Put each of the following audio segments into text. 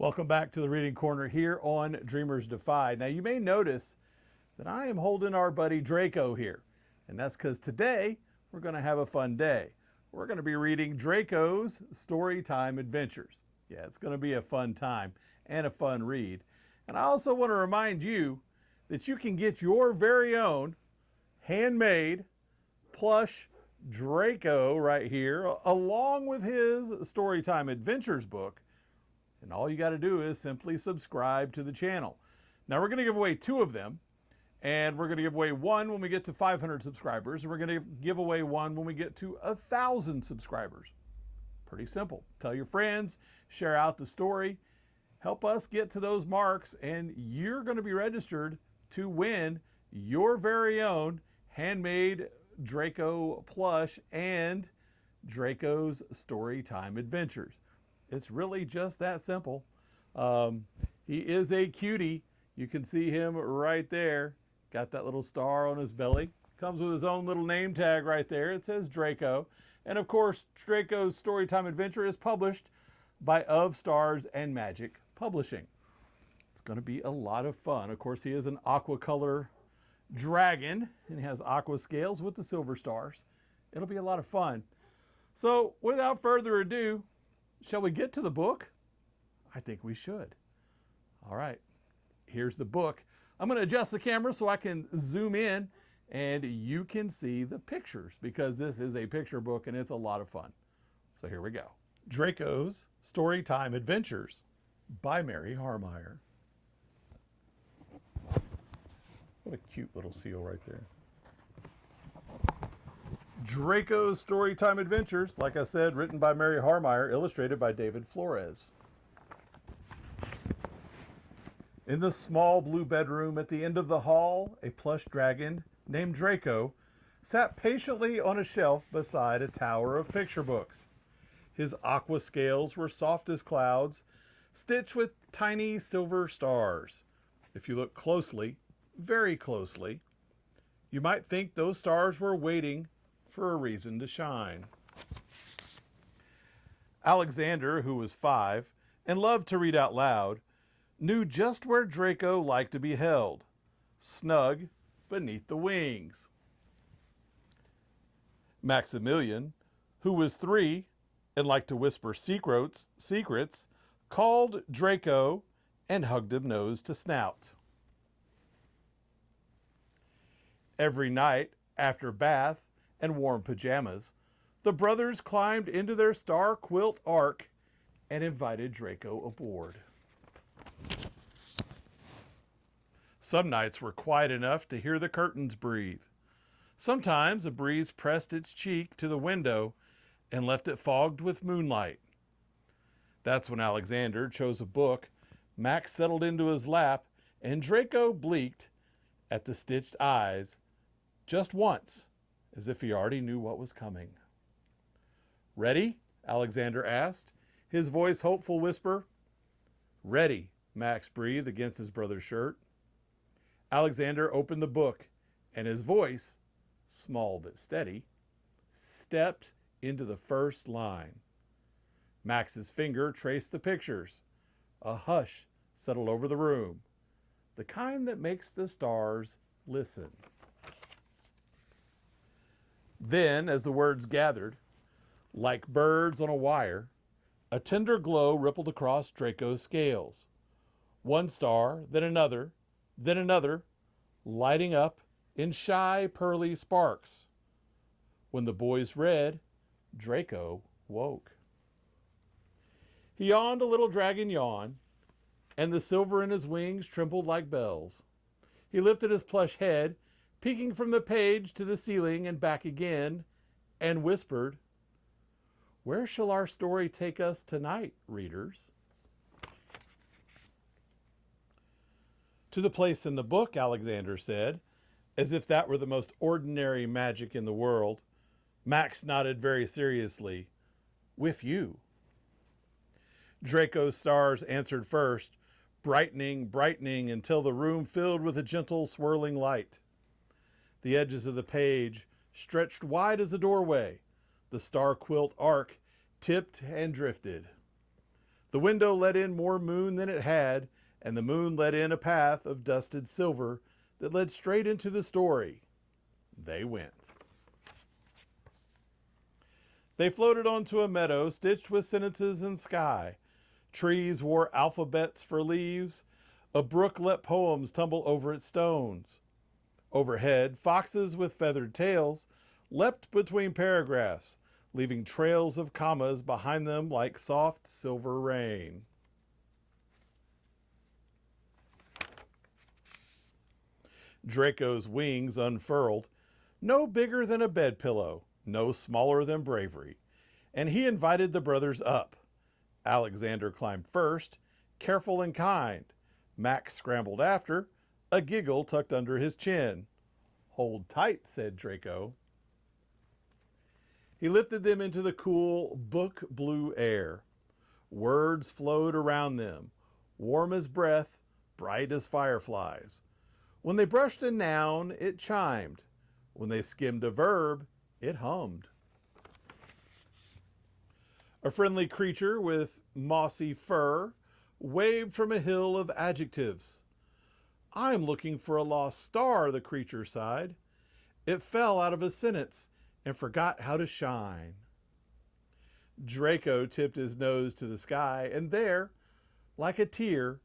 Welcome back to the Reading Corner here on Dreamers Defy. Now you may notice that I am holding our buddy Draco here, and that's because today we're going to have a fun day. We're going to be reading Draco's Storytime Adventures. Yeah, it's going to be a fun time and a fun read. And I also want to remind you that you can get your very own handmade plush Draco right here, along with his Storytime Adventures book. And all you got to do is simply subscribe to the channel. Now we're going to give away 2 of them, and we're going to give away 1 when we get to 500 subscribers, and we're going to give away 1 when we get to 1,000 subscribers. Pretty simple. Tell your friends, share out the story, help us get to those marks, and you're going to be registered to win your very own handmade Draco plush and Draco's Storytime Adventures. It's really just that simple. He is a cutie. You can see him right there. Got that little star on his belly. Comes with his own little name tag right there. It says Draco. And of course, Draco's Storytime Adventure is published by Of Stars and Magic Publishing. It's going to be a lot of fun. Of course, he is an aqua color dragon, and he has aqua scales with the silver stars. It'll be a lot of fun. So without further ado, shall we get to the book? I think we should. All right, here's the book. I'm going to adjust the camera so I can zoom in and you can see the pictures, because this is a picture book and it's a lot of fun. So here we go. Draco's Storytime Adventures by Mary Haarmeyer. What a cute little seal right there. Draco's Storytime Adventures, like I said, written by Mary Haarmeyer, illustrated by David Flores. In the small blue bedroom at the end of the hall, a plush dragon named Draco sat patiently on a shelf beside a tower of picture books. His aqua scales were soft as clouds, stitched with tiny silver stars. If you look closely, very closely, you might think those stars were waiting for a reason to shine. Alexander, who was 5 and loved to read out loud, knew just where Draco liked to be held, snug beneath the wings. Maximillian, who was 3 and liked to whisper secrets, called Draco and hugged him nose to snout. Every night, after bath and warm pajamas, the brothers climbed into their star quilt ark and invited Draco aboard. Some nights were quiet enough to hear the curtains breathe. Sometimes a breeze pressed its cheek to the window and left it fogged with moonlight. That's when Alexander chose a book, Max settled into his lap, and Draco blinked at the stitched eyes just once, as if he already knew what was coming. "Ready?" Alexander asked, his voice hopeful whisper. "Ready," Max breathed against his brother's shirt. Alexander opened the book, and his voice, small but steady, stepped into the first line. Max's finger traced the pictures. A hush settled over the room, the kind that makes the stars listen. Then, as the words gathered, like birds on a wire, a tender glow rippled across Draco's scales. One star, then another, lighting up in shy, pearly sparks. When the boys read, Draco woke. He yawned a little dragon yawn, and the silver in his wings trembled like bells. He lifted his plush head, peeking from the page to the ceiling and back again, and whispered, "Where shall our story take us tonight, readers?" "To the place in the book," Alexander said, as if that were the most ordinary magic in the world. Max nodded very seriously. "With you." Draco's stars answered first, brightening until the room filled with a gentle swirling light. The edges of the page stretched wide as a doorway. The star quilt arc tipped and drifted. The window let in more moon than it had, and the moon let in a path of dusted silver that led straight into the story. They went. They floated onto a meadow stitched with sentences and sky. Trees wore alphabets for leaves. A brook let poems tumble over its stones. Overhead, foxes with feathered tails leapt between paragraphs, leaving trails of commas behind them like soft silver rain. Draco's wings unfurled, no bigger than a bed pillow, no smaller than bravery, and he invited the brothers up. Alexander climbed first, careful and kind. Max scrambled after, a giggle tucked under his chin. "Hold tight," said Draco. He lifted them into the cool, book blue air. Words flowed around them, warm as breath, bright as fireflies. When they brushed a noun, it chimed. When they skimmed a verb, it hummed. A friendly creature with mossy fur waved from a hill of adjectives. "I'm looking for a lost star," the creature sighed. It fell out of a sentence and forgot how to shine. Draco tipped his nose to the sky, and there, like a tear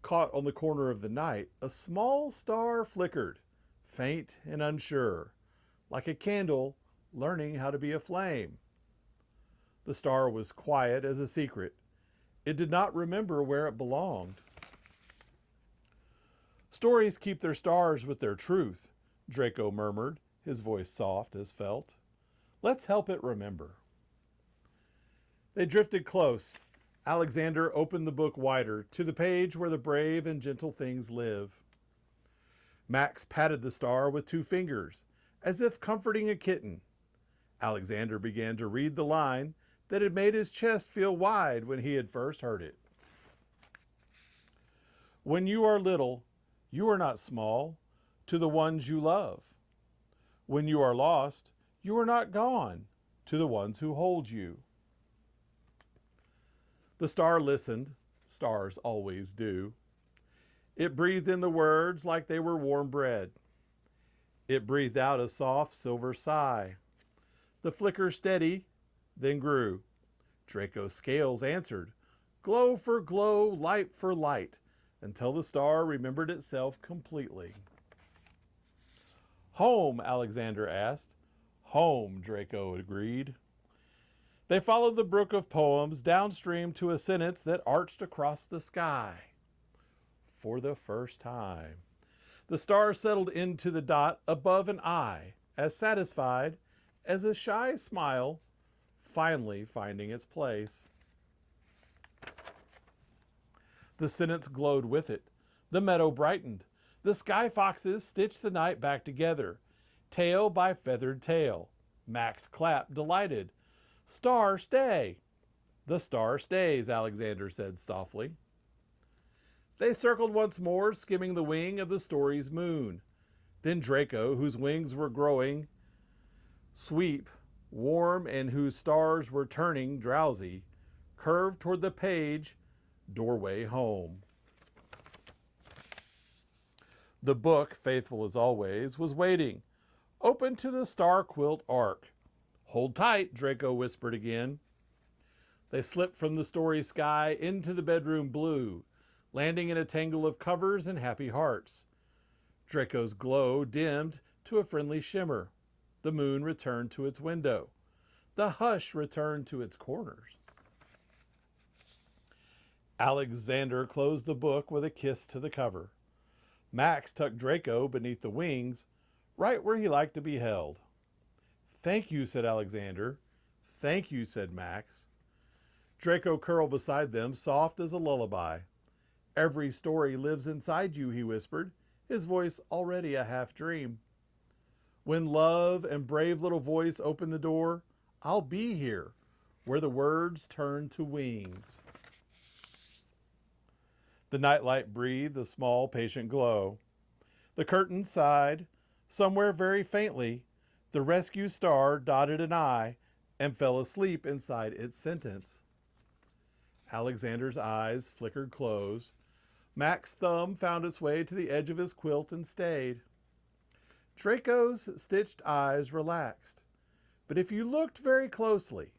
caught on the corner of the night, a small star flickered, faint and unsure, like a candle learning how to be a flame. The star was quiet as a secret. It did not remember where it belonged. "Stories keep their stars with their truth," Draco murmured, his voice soft as felt. "Let's help it remember." They drifted close. Alexander opened the book wider to the page where the brave and gentle things live. Max patted the star with 2 fingers, as if comforting a kitten. Alexander began to read the line that had made his chest feel wide when he had first heard it. "When you are little, you are not small to the ones you love. When you are lost, you are not gone to the ones who hold you." The star listened. Stars always do. It breathed in the words like they were warm bread. It breathed out a soft silver sigh. The flicker steady, then grew. Draco's scales answered, glow for glow, light for light, until the star remembered itself completely. "Home?" Alexander asked. "Home," Draco agreed. They followed the brook of poems downstream to a sentence that arched across the sky. For the first time, the star settled into the dot above an eye, as satisfied as a shy smile finally finding its place. The sentence glowed with it. The meadow brightened. The sky foxes stitched the night back together, tail by feathered tail. Max clapped, delighted. "Star, stay!" "The star stays," Alexander said softly. They circled once more, skimming the wing of the story's moon. Then Draco, whose wings were growing sweep, warm, and whose stars were turning drowsy, curved toward the page, doorway home. The book, faithful as always, was waiting, open to the star quilt arc. "Hold tight," Draco whispered again. They slipped from the story sky into the bedroom blue, landing in a tangle of covers and happy hearts. Draco's glow dimmed to a friendly shimmer. The moon returned to its window. The hush returned to its corners. Alexander closed the book with a kiss to the cover. Max tucked Draco beneath the wings, right where he liked to be held. "Thank you," said Alexander. "Thank you," said Max. Draco curled beside them, soft as a lullaby. "Every story lives inside you," he whispered, his voice already a half dream. "When love and brave little voice open the door, I'll be here, where the words turn to wings." The nightlight breathed a small, patient glow. The curtain sighed. Somewhere very faintly, the rescue star dotted an I and fell asleep inside its sentence. Alexander's eyes flickered close. Mac's thumb found its way to the edge of his quilt and stayed. Draco's stitched eyes relaxed. But if you looked very closely,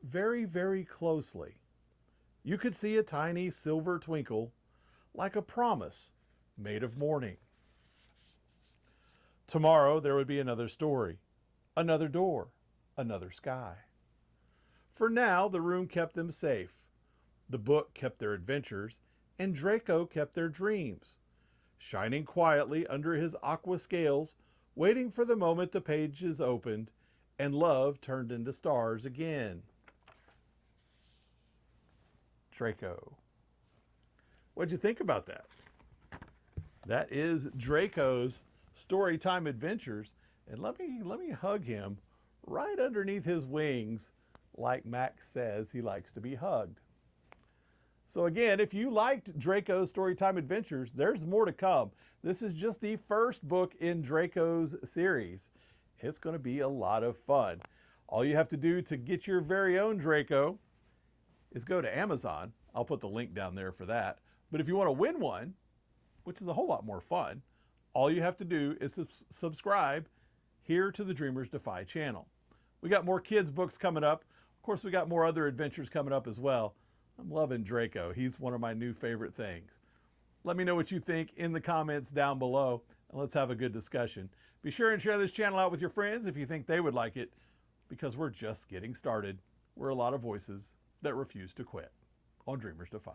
very, very closely, you could see a tiny silver twinkle like a promise made of morning. Tomorrow there would be another story, another door, another sky. For now, the room kept them safe. The book kept their adventures, and Draco kept their dreams, shining quietly under his aqua scales, waiting for the moment the pages opened and love turned into stars again. Draco. What'd you think about that? That is Draco's Storytime Adventures, and let me hug him right underneath his wings, like Max says he likes to be hugged. So again, if you liked Draco's Storytime Adventures, there's more to come. This is just the first book in Draco's series. It's going to be a lot of fun. All you have to do to get your very own Draco is go to Amazon. I'll put the link down there for that. But if you want to win one, which is a whole lot more fun, all you have to do is subscribe here to the Dreamers Defy channel. We got more kids books coming up. Of course, we got more other adventures coming up as well. I'm loving Draco. He's one of my new favorite things. Let me know what you think in the comments down below, and let's have a good discussion. Be sure and share this channel out with your friends if you think they would like it, because we're just getting started. We're a lot of voices that refuse to quit on Dreamers Defy.